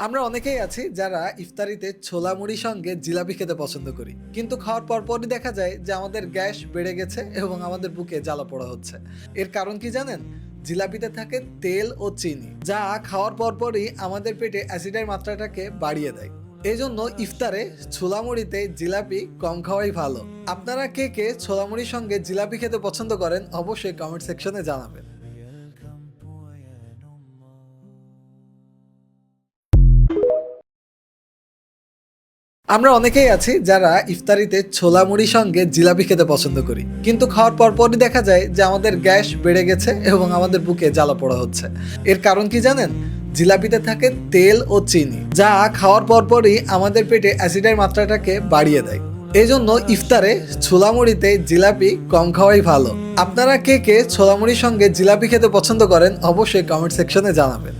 আমরা অনেকেই আছি যারা ইফতারিতে ছোলা মুড়ির সঙ্গে জিলাপি খেতে পছন্দ করি, কিন্তু খাওয়ার পরপরই দেখা যায় যে আমাদের গ্যাস বেড়ে গেছে এবং আমাদের বুকে জ্বালা পোড়া হচ্ছে। এর কারণ কি জানেন? জিলাপিতে থাকে তেল ও চিনি, যা খাওয়ার পরপরই আমাদের পেটে অ্যাসিডের মাত্রাটাকে বাড়িয়ে দেয়। এই জন্য ইফতারে ছোলা মুড়িতে জিলাপি কম খাওয়াই ভালো। আপনারা কে কে ছোলা মুড়ির সঙ্গে জিলাপি খেতে পছন্দ করেন অবশ্যই কমেন্ট সেকশনে জানাবেন। আমরা অনেকেই আছি যারা ইফতারিতে ছোলা মুড়ির সঙ্গে জিলাপি খেতে পছন্দ করি, কিন্তু খাওয়ার পরপরই দেখা যায় যে আমাদের গ্যাস বেড়ে গেছে এবং আমাদের বুকে জ্বালা পোড়া হচ্ছে। এর কারণ কি জানেন? জিলাপিতে থাকে তেল ও চিনি, যা খাওয়ার পরপরই আমাদের পেটে অ্যাসিডের মাত্রাটাকে বাড়িয়ে দেয়। এই জন্য ইফতারে ছোলা মুড়িতে জিলাপি কম খাওয়াই ভালো। আপনারা কে কে ছোলা মুড়ির সঙ্গে জিলাপি খেতে পছন্দ করেন অবশ্যই কমেন্ট সেকশনে জানাবেন।